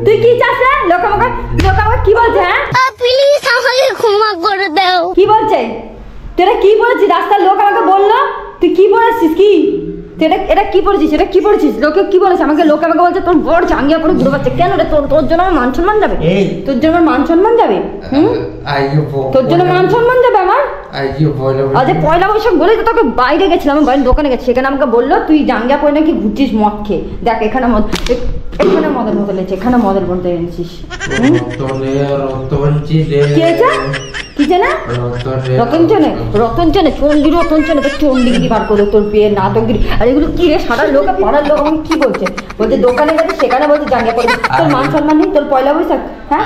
তুই কি চাস রে? লোক আমাকে কি বলছে? হ্যাঁ প্লিজ আমাকে ক্ষমা করে দাও। কি বলছে? তোরা কি বলেছিস? রাস্তার লোক আমাকে বললো তুই কি বলেছিস? কি এটা কি পড়েছিস? এটা কি পড়েছিস? লোকে কি বলেছে আমাকে? লোক আমাকে বলছে তোর বড় জাঙ্গিয়া পরে ঘুরে পাচ্ছে। কেন রে? তোর জন্য আমার মান সম্মান যাবে? তোর জন্য আমার মান সম্মান যাবে? তোর জন্য মান সম্মান যাবে আমার? আজ পয়লা বৈশাখ বলে তো তোকে বাইরে গেছিলাম, আমি বাইরের দোকানে গেছি, সেখানে আমাকে বললো তুই জাঙ্গিয়া পরে নাকি ঘুরছিস মদ খেয়ে। দেখ এখানে মদের বোতল আছে, এখানে মদের বোতল এনেছিস। কি জানা? রতন চেনে চন্ডির রতন চেনে তোর চন্ডিগিরি বার করলো, তোর বিয়ে নাটকগিরি। আর এগুলো কি রে? সারা লোক পাড়ার লোক আমাকে কি বলছে? বলছে দোকানে গেছে সেখানে বলছে জাঙ্গিয়া পরে। তোর মান সম্মান নেই? তোর পয়লা বৈশাখ? হ্যাঁ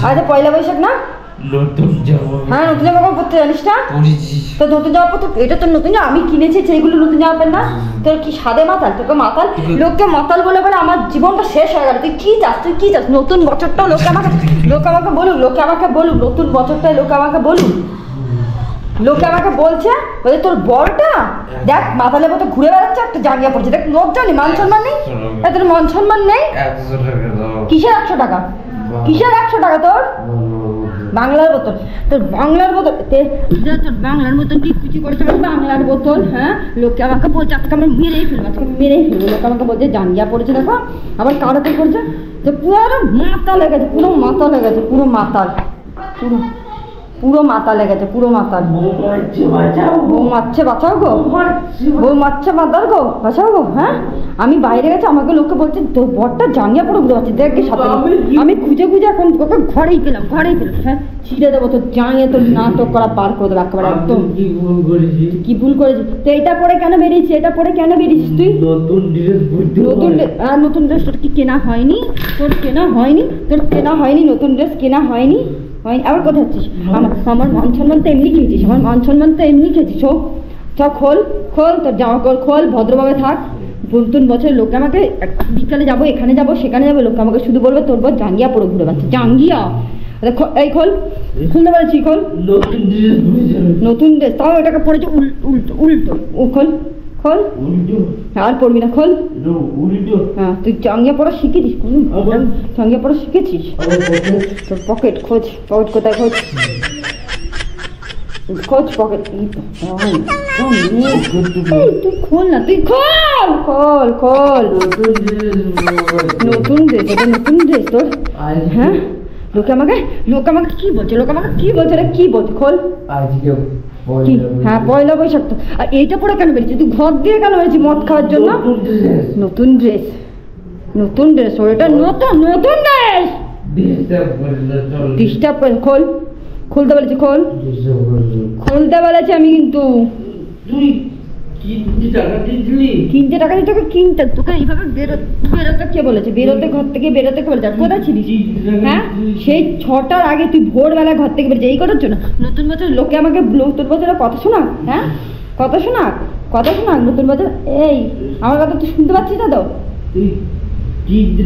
আরে পয়লা বৈশাখ না? হ্যাঁ নতুন জামা কাপড় পরতে জানিস না? তো নতুন জামা কাপড় এটা তোর নতুন জামা আমি কিনেছি, সেইগুলো নতুন জামা প্যান্ট না? তোর কি সাদে মাতাল? তোকে মাতাল, লোককে মাতাল বলে বলে আমার জীবনটা শেষ হয়ে গেল। তুই কি চাস? নতুন বছরটাও লোক আমাকে বলুক, নতুন বছরটাই লোকে আমাকে বলুক। লোকে আমাকে বলছে বলছে তোর বড়টা দেখ মাতালের মতো ঘুরে বেড়াচ্ছে, একটা জাঙ্গিয়া পড়ছে। দেখ লজ্জা নেই, মান সম্মান নেই? তোর মান সম্মান নেই? কিসের 100 টাকা? কিসের 100 টাকা তোর? বাংলার বোতল, তোর বাংলার বোতল, তোর বাংলার বোতল কি করেছে? বাংলার বোতল। হ্যাঁ লোকে আমাকে বলছে আজকে আমি মেরেই ফেলবো। লোকে আমাকে বলছে জাঙ্গিয়া পড়েছে, দেখো আবার কারাতে করছে। তো পুরো মাথা লেগেছে, পুরো মাথা লেগেছে, পুরো মাতাল, পুরো মাথা লেগেছে, পুরো মাতাল। বউ মারছে বাঁচাও গো, বউ মারছে মাতাল গো বাঁচাও গো। হ্যাঁ আমি বাইরে গেছি, আমাকে লোকে বলছে তোর বরটা জাঙ্গিয়া পরে ঘুরে পাচ্ছে। দেখ সাথে আমি খুঁজে এখন ওকে ঘরেই পেলাম। হ্যাঁ ছিঁড়ে দেবো তোর জাঙ্গিয়া, তোর নাটক করা পার করে দেবো একেবারে একদম। কি ভুল করেছিস? তো এটা পরে কেন বেরিয়েছিস? এটা পরে কেন বেরিয়েছিস তুই? নতুন ড্রেস তোর কি কেনা হয়নি? তোর কেনা হয়নি নতুন ড্রেস কেনা হয়নি? আবার কোথায় যাচ্ছিস? আমার মান সম্মান তো এমনি খেয়েছিস। সব খোল তোর জামা কাপড় খোল, ভদ্রভাবে থাক। নতুন বছর লোকে আমাকে বিকালে যাবো, এখানে যাবো, সেখানে যাবো, লোকে আমাকে শুধু বলবে তোর বর জাঙ্গিয়া পরে ঘুরে বেড়াচ্ছে। জাঙ্গিয়া এই খোল, খুলতে পারছি? খোল নতুন ড্রেস, তাও এটাকে পড়েছে উল্টো। ও খোল আর পড়বি না, খোল। হ্যাঁ তুই জাঙ্গিয়া পড়া শিখেছিস? জাঙ্গিয়া পড়া শিখেছিস? তোর পকেট খোঁজ, পকেট কোথায় খোঁজ পকেট। তুই খোল না, তুই খোল। নতুন ড্রেস তোর? হ্যাঁ লোকে আমাকে কি বলছে? রে কি বলছে? খোল। হ্যাঁ পয়লা বৈশাখ তো। আর এইটা পরে কেন বেরিয়েছিস? তুই ঘর দিয়ে কেন বেরিয়েছিস মদ খাওয়ার জন্য? নতুন ড্রেস ওটা নতুন ড্রেস ডিস্টার্ব করে। খুলতে বলেছি, খুলতে বলেছি আমি। কিন্তু কিনতে টাকা দিয়ে তোকে কিনতে, তোকে এইভাবে বেরোতে কে বলেছে? ঘর থেকে বেরোতে কে বলেছে? কোথায় ছিলিস? হ্যাঁ সেই 6টার আগে তুই ভোরবেলা ঘর থেকে বেরিয়েছিস এই করার জন্য? নতুন বছর লোকে আমাকে নতুন বছরের কথা শোনা। হ্যাঁ কথা শোনা নতুন বছর। এই আমার কথা তুই শুনতে পাচ্ছিস না তো? কিনতে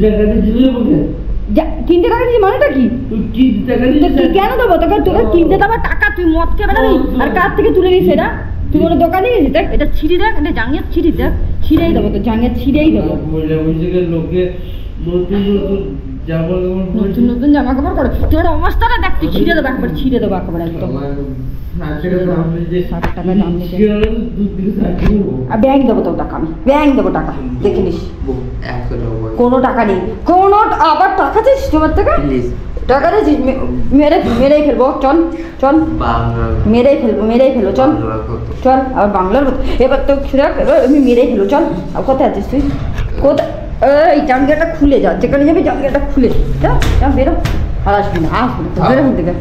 টাকা দিয়েছি মানেটা কি? কেন দেবো তোকে? কিনতে দেবো টাকা, তুই মদ খেয়ে বেড়াবি আর কার থেকে তুলে নিস সেটা? তুই কোনো দোকানে গেছিস? দেখ এটা ছিঁড়ি, দেখ এটা জাঙ্গিয়া ছিঁড়ি, দেখ ছিঁড়েই দেবো তো, জাঙ্গিয়া ছিঁড়েই দেবো। নতুন জামা কাপড় করে তোর অবস্থাটা দেখ, তুই ছিঁড়ে দেবো একবার, একদম। 60 টাকা দাম নিতে ব্যাংক দেবো তোর টাকা, আমি ব্যাংক দেবো টাকা, দেখে নিস। কোনো টাকা নেই, আবার টাকা চাইছিস তোমার থেকে? টাকা দিয়েছিস? মেরেই ফেলবো, চল মেরেই ফেলবো চল। আর বাংলার এবার তো এবার আমি মেরেই ফেলবো, চল। আর কোথায় আছিস তুই? কোথায়? এই জাঙ্গিয়াটা খুলে যা, যেখানে যাবি জাঙ্গিয়াটা খুলে যা, বেরো। আর আসবি না, বেরো থেকে।